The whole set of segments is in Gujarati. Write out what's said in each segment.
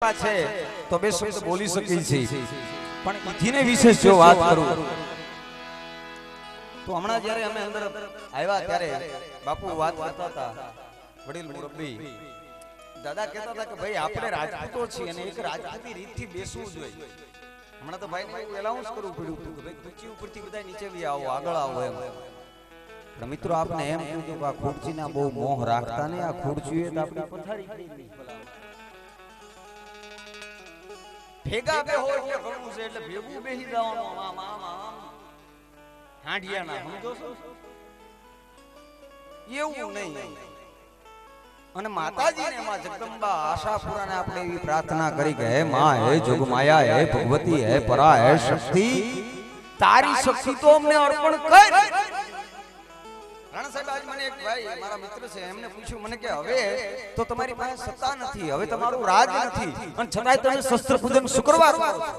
છે તો બે શબ્દ બોલી શકી છે પણ ઈથીને વિશેષ જો વાત કરું તો હમણાં જ્યારે અમે અંદર આવ્યા ત્યારે બાપુ વાત કરતા હતા વડીલ મુરબ્બી દાદા કહેતા હતા કે ભાઈ આપણે રાજપૂતો છીએ અને એક રાજપૂતી રીતથી બેસવું જોઈએ. હમણાં તો ભાઈને એવું એલાઉન્સ કરવું પડ્યું હતું કે ભાઈ ખુરચી ઉપરથી બધા નીચે બી આવો આગળ આવો એમ. પણ મિત્રો આપણે એમ કીધું કે આ ખુરચીના બહુ મોહ રાખતા ને આ ખુરચી તો આપણી પથારી થઈ ભેગા બે હોય એટલે ઘણું છે એટલે ભેગું બેસી જવાનું આમ આમ આમ હાંડિયાના સમજો છો એવું નહીં. અને માતાજીને માં જગદંબા આશાપુરાને આપણે એવી પ્રાર્થના કરી કે હે માં હે જોગમાયા હે ભગવતી હે પરા હે શક્તિ તારી શક્તિ તો અમને અર્પણ કર. રાણા સાહેબ આજ મને એક ભાઈ મારા મિત્ર છે એમને પૂછ્યું મને કે હવે તો તમારી પાસે સત્તા નથી, હવે તમારું રાજ નથી અને છતાંય તમે શસ્ત્ર પૂજન શુક્રવાર કરો છો.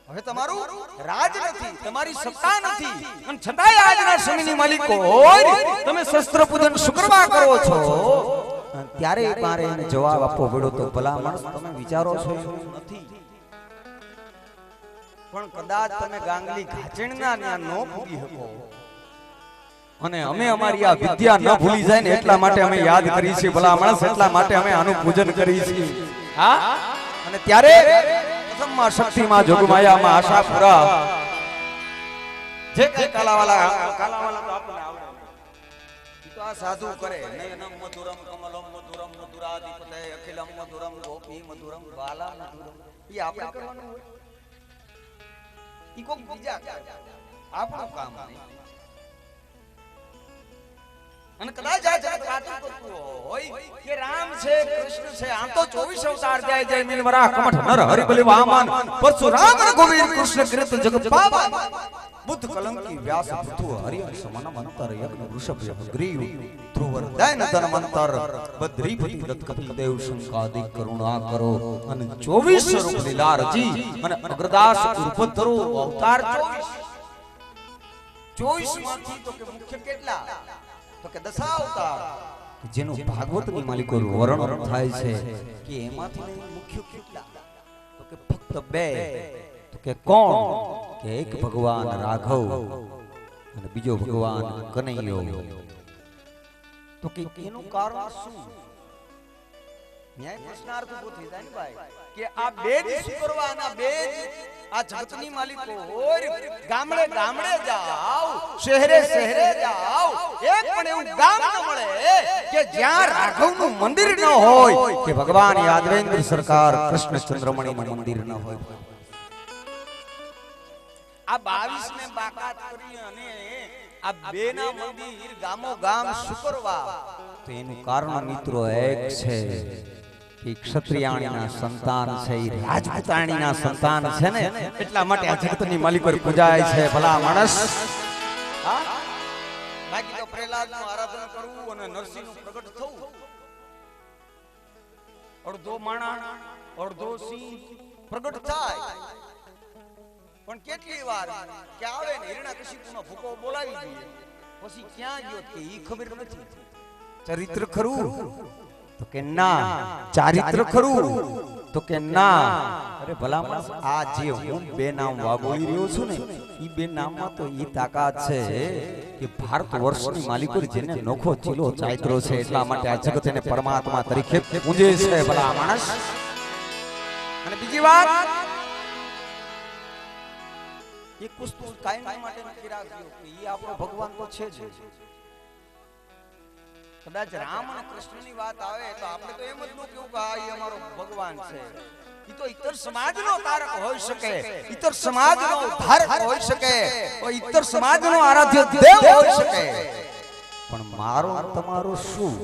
હવે તમારું રાજ નથી, તમારી સત્તા નથી અને છતાંય આજના સમયની માલિકો હોય તમે શસ્ત્ર પૂજન શુક્રવાર કરો છો. ત્યારે મારે એને જવાબ આપવો પડ્યો તો ભલા માણસ તમે વિચારો છો નથી પણ કદાચ તમે ગાંગલી ઘાચણના ત્યાં નો પૂગી શકો અને અમે અમારી આ વિદ્યા ન ભૂલી જાય ને એટલા માટે અમે યાદ કરી છીએ ભલા માણસ, એટલા માટે અમે આનું પૂજન કરી છીએ. હા અને ત્યારે પ્રથમમાં શક્તિમાં જોગમાયામાં આશાપુરા જે કઈ કાલાવાલા તો આપણને આવડે તો આ સાધુ કરે નયનમ મધુરમ કમલમ મધુરમ મધુરાધિપતે અખિલમ મધુરમ ગોપી મધુરમ બાલા મધુરમ ઈ આપણે કરવાનું હોય ઈ કોક બીજા આપણું કામ નહીં. અને કદાચ આ જગત વાતો કરતું હોય કે રામ છે કૃષ્ણ છે આમ તો 24 અવતાર જાય જય મિલવરા કમઠ નર હરિ બલિ વામન પરશુરામ રઘુવીર કૃષ્ણ કૃત જગત પાવન બુદ્ધ કલંકી વ્યાસ પૃથુ હરિ સમન મંતર યજ્ઞ વૃષભ ગ્રીવ ધ્રુવર દૈન ધન મંતર બદ્રીપતિ દત્ત કપિલ દેવ શંકાદિક કરુણા કરો અને 24 રૂપ લીલા રચી અને અગ્રદાસ ઉર્પધરો અવતાર 24 માંથી તો કે મુખ્ય કેટલા તો કે દશાવતાર જેનું ભાગવતની માલિકો વર્ણન થાય છે કે એમાંથી મુખ્ય કેટલા તો કે ફક્ત બે તો કે કોણ કે એક ભગવાન રાઘવ અને બીજો ભગવાન કનૈયો. તો કે એનું કારણ શું ન્યાય પ્રશ્નાર્થ ઉભો થઈ જાય ને ભાઈ કે આ બે જ શુક્રવારના બે જ આ જગતની માલિકો હોય ગામડે ગામડે જાઓ શહેરે શહેરે જાઓ એક પણ એવું ગામ ન મળે કે જ્યાં રાઘવનું મંદિર ન હોય કે ભગવાન યાદવેન્દ્ર સરકાર કૃષ્ણ ચંદ્રમણીનું મંદિર ન હોય. આ 22 ને બાકાત કરી અને આ બે ના મંદિર ગામો ગામ શુક્રવાર તો એનું કારણ મિત્રો એક છે કે ક્ષત્રિયાણીના સંતાન છે એ રાજપૂતાણીના સંતાન છે ને એટલા માટે આ જગતની માલિકો પૂજાય છે ભલા માણસ. બાકી તો પ્રહલાદનું આરાધન કરવું અને નરસિંહનું પ્રગટ થવું અડધો માણા અડધો સિંહ પ્રગટ થાય પણ કેટલી વાર કે આવે ને હિરણ્યકશિપુનો ભૂકો બોલાવી દે પછી ક્યાં ગયો કે ઈ ખબર નથી. ચરિત્ર ખરું તો કે ના, ચારિત્ર ખરું તો કે ના. અરે ભલા માણસ આ જે હું બે નામ વાગોળી રહ્યો છું ને ઈ બે નામમાં તો ઈ તાકાત છે કે ભારત વર્ષની માલિકો જેને નોખો ચીલો ચાઇત્રો છે એટલા માટે આ જગત એને પરમાત્મા તરીકે પૂજે છે ભલા માણસ. અને બીજી વાત એક વસ્તુ કાયમ માટે નક્કી રાખજો કે ઈ આપણો ભગવાન તો છે જ. કદાચ રામ અને કૃષ્ણની વાત આવે તો આપણે તો એમ જ ન કહ્યું કે આ ઈ અમારો ભગવાન છે. ઈ તો ઇતર સમાજનો તારક હોઈ શકે, ઇતર સમાજનો ધારક હોઈ શકે, ઇતર સમાજનો આરાધ્ય દેવ હોઈ શકે. પણ મારો તમારો શું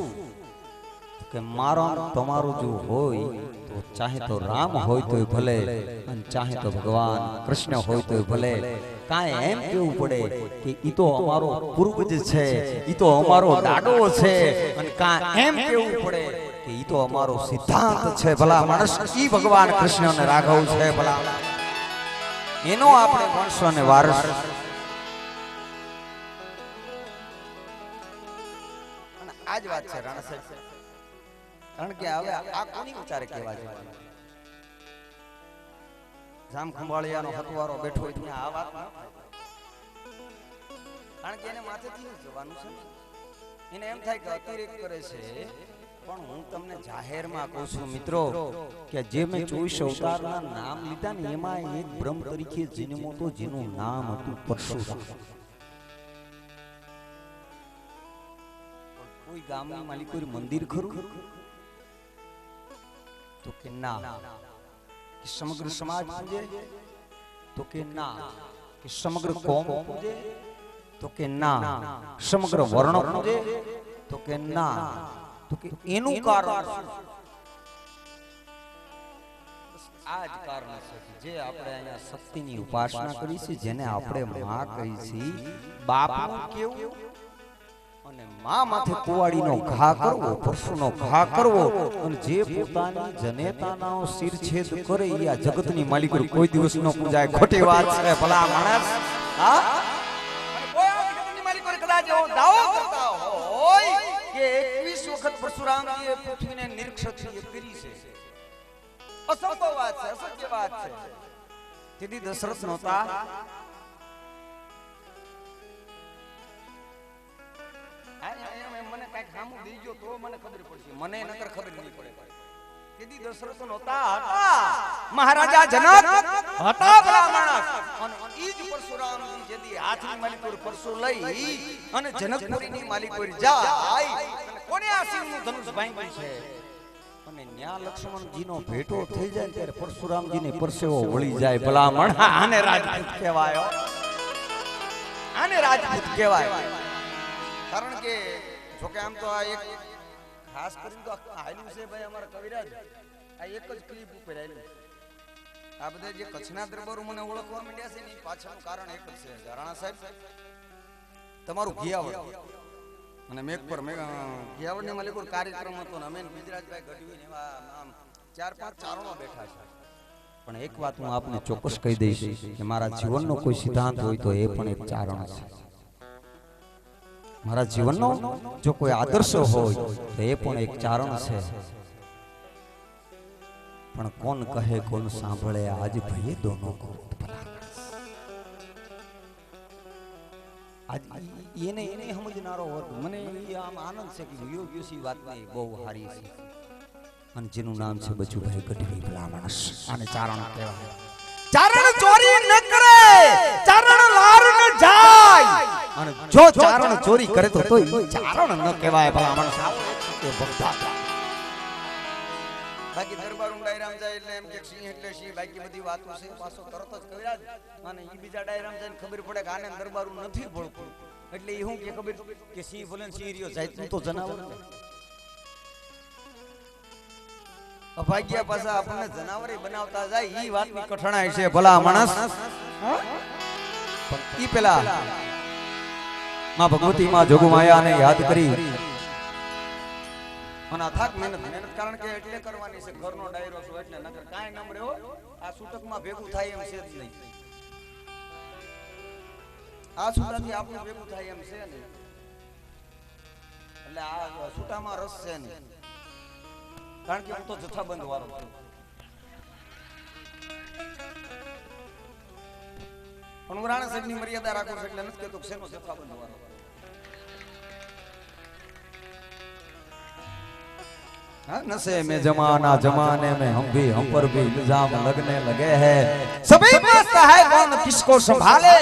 કે મારો તમારો જો હોય તો ચાહે તો રામ હોય તોય ભલે અને ચાહે તો ભગવાન કૃષ્ણ હોય તોય ભલે. કાંઈ એમ કેવું પડે કે ઈ તો અમારો પૂર્વજ છે, ઈ તો અમારો દાડો છે અને કાંઈ એમ કેવું પડે કે ઈ તો અમારો સિદ્ધાંત છે ભલા માણસ. ઈ ભગવાન કૃષ્ણ અને રાઘવ છે ભલા એનો આપણે વંશ અને વારસ. અને આ જ વાત છે રાણા સાહેબ કારણ કે હવે આ કોની વિચારે કહેવા જેવું જામ ખંભાળિયાનો હતવારો બેઠો હોય ત્યાં આ વાત ન થાય કારણ કે એને માથેથી જવાનું છે એને એમ થાય કે અતિરેક કરે છે પણ હું તમને જાહેરમાં કહું છું મિત્રો કે જે મેં 24 અવતારના નામ લીધા ને એમાં એક બ્રહ્મ તરીકે જન્મો તો જેનું નામ હતું પરશુરામ કોઈ ગામની માલિક કોઈ મંદિર ખરું તો કે ના કે સમગ્ર સમાજ પૂજે તો કે ના કે સમગ્ર કોમ પૂજે તો કે ના સમગ્ર વર્ણ પૂજે તો કે ના તો કે એનું કારણ આ જ કારણ છે કે જે આપણે અહીંયા શક્તિની ઉપાસના કરી છે જેને આપણે માં કહી છે બાપનું કેવું અને માં માથે કુવાડીનો ઘા કરવો પરશુનો ઘા કરવો અને જે પોતાની જનેતાનો શિરછેદ કરે એ આ જગતની માલિક કોઈ દિવસ ન પૂજાય ખોટી વાત છે ભલા માણસ હા કોઈ આ જગતની માલિક કદાચ એવો દાવો કરતા હોય કે 21 વખત પરશુરામજીએ પૃથ્વીને નિરીક્ષણ કરી છે અસંભવ વાત છે અસત્ય વાત છે તેથી દશરથ નહોતા મને કઈક સામું દઈ ગયો તો મને ખબર પડશે મને નકર ખબર નહીં પડે તેથી દશરથ નહોતા હતા મહારાજા જનક હતા ભલા માણસ અને ઈ જ પરશુરામજી જેદી હાથની માલિકોર પરશુ લઈ અને જનકપુરીની માલિકોર જાય અને કોને આ સિંહનું ધનુષ ભાંગ્યું છે અને ન્યા લક્ષ્મણજીનો ભેટો થઈ જાય ત્યારે પરશુરામજીને પરસેવો વળી જાય ભલા માણસ આને રાજપૂત કહેવાય આને રાજપૂત કહેવાય કારણ કે જોકે આમ તો આ એક ખાસ કરીને તો આયલું છે ભાઈ અમારા કવિરાજ આ એક જ ક્લિપ ઉપર આયલું આ બધા જે કચ્છના દરબારો મને ઓળખવા માંડ્યા છે ને એ પાછળનું કારણ એક જ છે રાણા સાહેબ તમારું ઘિયાવડ અને મેઘ પર ઘિયાવડની માલિક કાર્યક્રમ હતો ને અમે ગુજરાતભાઈ ગઢવી એવા આમ 4-5 ચારણો બેઠા છે પણ એક વાત હું આપને ચોક્કસ કહી દઈશ કે મારા જીવનનો કોઈ સિદ્ધાંત હોય તો એ પણ એક ચારણ છે મારા જીવનનો જો કોઈ આદર્શ હોય તો એ પણ એક ચારણ છે પણ કોણ કહે કોણ સાંભળે આજ ભયે દોનો આજ એને સમજનારો હોત મને આમ આનંદ છે કે યોગ્યસી વાત નહીં બહુ સારી છે અને જેનું નામ છે બચુભાઈ ગઢવી ભલા માણસ આને ચારણ કહેવાય ચારણ ચોરી ન કરે ચારણ લાર ન જાય અને જો ચારણ ચોરી કરે તો ચારણ ન કહેવાય ભલા માણસ કે ભક્તા બાકી દરબાર ડાયરામ જાય એટલે એમ કે સિંહ એટલે સિંહ બાકી બધી વાતો છે પાછો તરત જ કવિરાજ અને ઈ બીજા ડાયરામ જઈને ખબર પડે કે આને દરબારું નથી ભળતું એટલે ઈ હું કે ખબર કે સિંહ ભલે સિંહ રહ્યો જાય તું તો જનાવર ને અભાગ્યા પાછા આપણને જનાવરે બનાવતા જાય ઈ વાતની કઠણાઈ છે ભલા માણસ ઈ પેલા માં ભગવતી માં જોગમાયાને યાદ કરી અને અથાક મહેનત કારણ કે એટલે કરવાની છે ઘરનો ડાયરો છો એટલે નકર કાંઈ નમ રહ્યો આ સૂટકમાં ભેગું થાય એમ છે જ નહીં આ સૂટાથી આપણું ભેગું થાય એમ છે ને એટલે આ સૂટામાં રસ છે નહીં કારણ કે હું તો જથ્થાબંધ વાળો છું પણ હું રાણા સાહેબની મર્યાદા રાખું છું એટલે નથી કહેતો શેનો જથ્થાબંધ વાળો नशे में जमाना जमाने में हम पर भी इल्जाम लगने लगे हैं सभी मस्त है कौन किसको संभाले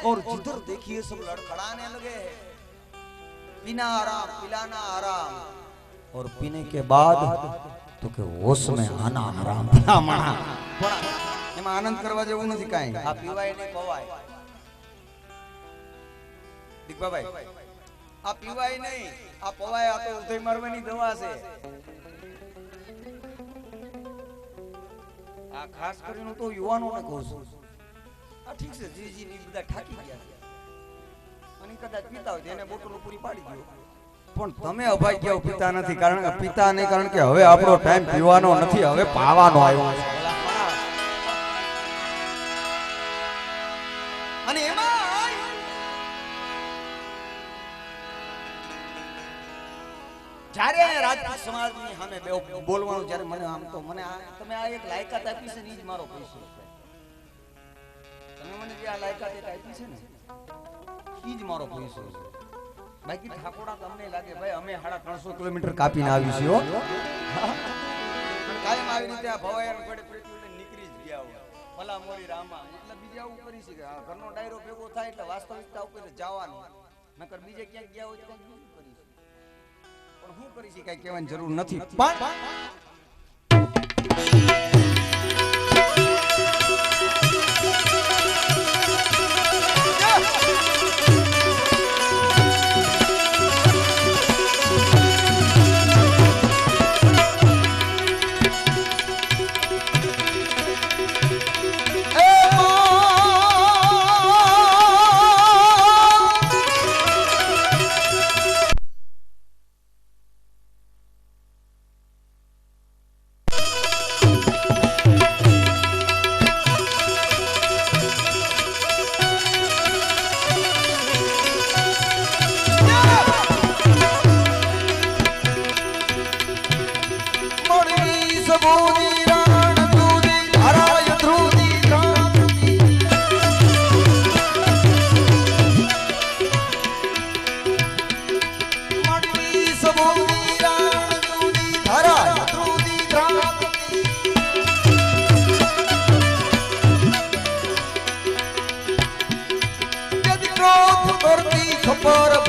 और जिधर देखिए सब लड़खड़ाने लगे हैं पीना आराम पिलाना आराम और पीने के बाद तो के होश में आना आराम मणा एम आनंद करवा जेवुं नथी काई आ पीवाय ने पवाय दिग्बा भाई आ पीवाय नहीं आ पवाय आ तो उदय मारवानी दवा छे आ खास કરીને તો યુવાનોને કહું છું આ ઠીક છે જીજી ની બધા ઠાકી ગયા અને કદાચ પીતા હોય એને બોટલો પૂરી પાડી દો પણ તમે અભાગ્ય પીતા નથી કારણ કે પીતા નહીં કારણ કે હવે આપણો ટાઈમ પીવાનો નથી હવે પાવાનો આવ્યો છે અને એમાં જ્યારે રાજપૂત સમાજની સામે સામે બે બોલવાનું જ્યારે મને આમ તો મને આ તમે આ એક લાયકાત આપી છે ને ઈ જ મારો પૈસો છે. તમે મને જે આ લાયકાત એક આપી છે ને ઈ જ મારો પૈસો છે. બાકી ઠાકોડા તમને લાગે ભાઈ અમે 350 કિલોમીટર કાપીને આવી છીએ હો. પણ કાયમ આવી રીતે આ ભવાયણ પડે પૃથ્વીને નીકળી જ ગયા હોય. ભલા મોરી રામા એટલે બીજે આવું કરી છે કે આ ઘરનો ડાયરો ભેગો થાય એટલે વાસ્તવિકતા ઉપર જવાનું. નકર બીજે ક્યાંક ગયા હોય તો કંઈક બીજું કરી છે. પણ હું કરી છે કઈ કહેવાની જરૂર નથી. પણ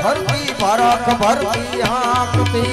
भरती फरक भरती हाँकती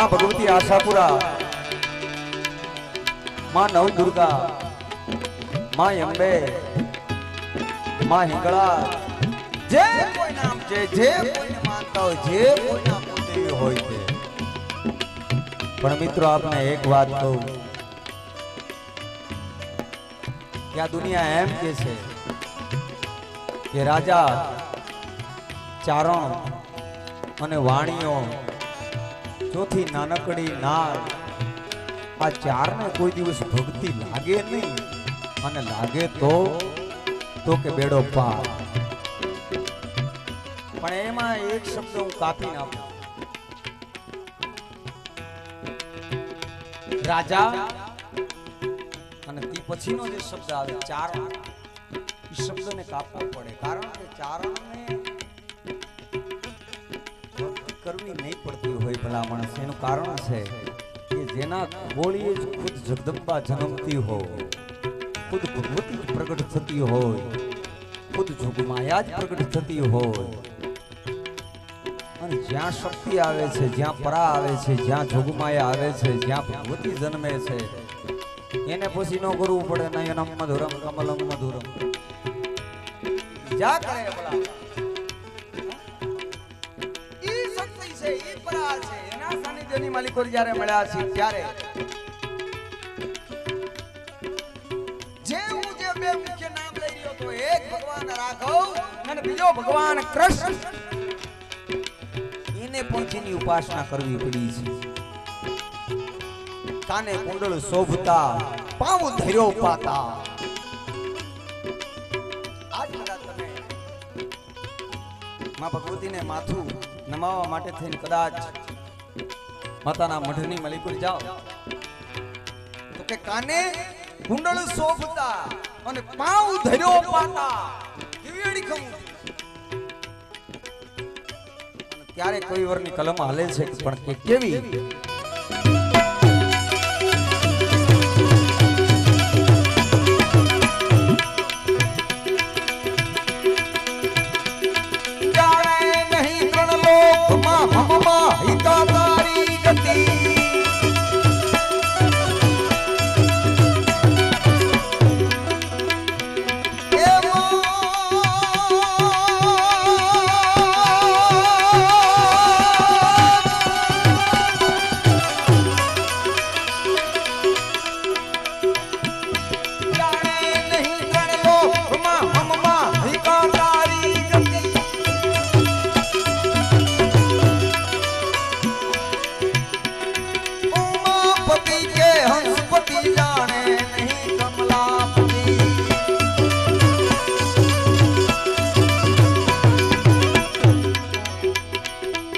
માં ભગવતી આશાપુરા, માં નવદુર્ગા, માં અંબે, માં હિંગળા, જે કોઈ નામ છે, જે કોઈને માનતા હોય, જે કોઈના કુળદેવી હોય છે. પણ મિત્રો આપને એક વાત કહું કે આ દુનિયા એમ કે છે કે રાજા, ચારણ અને વાણીઓ, ચોથી નાનકડી નાર, આ ચારને કોઈ દિવસ ભક્તિ લાગે નહીં, અને લાગે તો કે બેડો પાર. પણ એમાં એક શબ્દ હું કાપી નાખું, રાજા, અને તે પછીનો જે શબ્દ આવે ચારણ, એ શબ્દને કાપવો પડે. કારણ કે ચારણને કરવી નહીં પડતી હોય ભલા માણસ. એનું કારણ છે કે જેના ગોળીએ જ ખુદ જગદંબા જન્મતી હોય, ખુદ ભગવતી પ્રગટ થતી હોય, ખુદ જોગમાયા જ પ્રગટ થતી હોય, અને જ્યાં શક્તિ આવે છે, જ્યાં પરા આવે છે, જ્યાં જોગમાયા આવે છે, જ્યાં ભગવતી જન્મે છે, એને પછી ન કરવું પડે નયનમ મધુરમ કમલમ મધુરમ. જા કરે ભલા ઈ શક્તિ છે, ઈ પરા છે, એના સાનિધ્યની માલિકો જ્યારે મળ્યા છે ત્યારે જે હું જે બે મુખ્ય નામ લઈ રહ્યો તો, એક ભગવાન રાઘવ અને બીજો ભગવાન કૃષ્ણ, એને પણ જેની ઉપાસના કરવી પડી છે. કાને કુંડળ શોભતા, પાવ ધર્યો પાતા. આજ કદાચ તમે માં ભગવતીને માથું નમાવવા માટે થઈને કદાચ માતાના મઢની મલિકુર જાઓ તો કે કાને કુંડળ શોભતા અને પાવ ધર્યો પાતા, કેવી અડીખમ. ત્યારે કોઈ વરની કલમ હાલે છે પણ કે કેવી.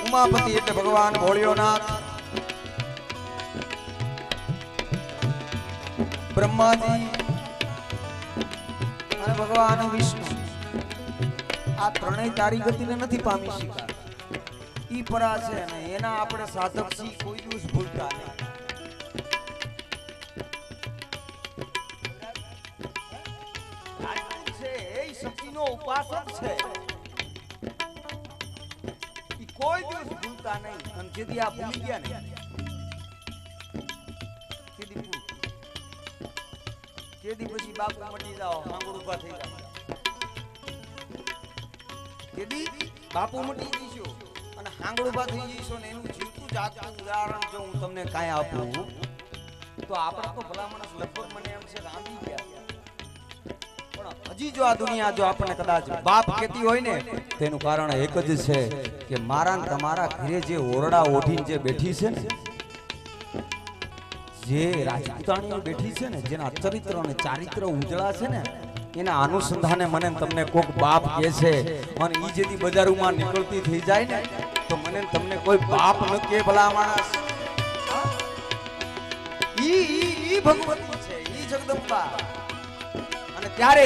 ઉમાપતિ એટલે ભગવાન ભોળિયોનાથ, બ્રહ્માજી અને ભગવાન વિષ્ણુ, આ ત્રણેય તારી ગતિને નથી પામી શક્યા. ઈ પરા છે અને એના આપણે સાધક છીએ, કોઈ દિવસ ભૂલતા નહીં. છે એ શક્તિનો ઉપાસક છે, કોઈ દિવસ ભૂલતા નહીં. અને જેથી આ ભૂલી ગયા ને તેથી પછી બાપુ મટી જાઓ, હાંગળ ઉભા થઈ જાઓ. તેથી બાપુ મટી જઈશું અને હાંગળ ઉભા થઈ જઈશું, ને એનું જીવતું જાગતું ઉદાહરણ જો હું તમને કાંઈ આપું તો આપણે તો ભલા માણસ લગભગ મને એમ છે રાંધી ગયા. પણ હજી જો આ દુનિયા જો આપણને કદાચ બાપ કહેતી હોય ને, તેનું કારણ એક જ છે કે મારા ને તમારા ઘરે જે ઓરડા ઓઢીને જે બેઠી છે ને, જે રાજપૂતાણીઓ બેઠી છે ને, જેના ચરિત્ર અને ચારિત્ર ઉજળા છે ને, એના અનુસંધાને મને તમને કોક બાપ કહે છે, અને ઈ જેથી બજારોમાં નીકળતી થઈ જાય ને તો મને તમને કોઈ બાપ ન કે ભલા માણસ. ઈ ભગવતી છે, ઈ જગદંબા. અને ત્યારે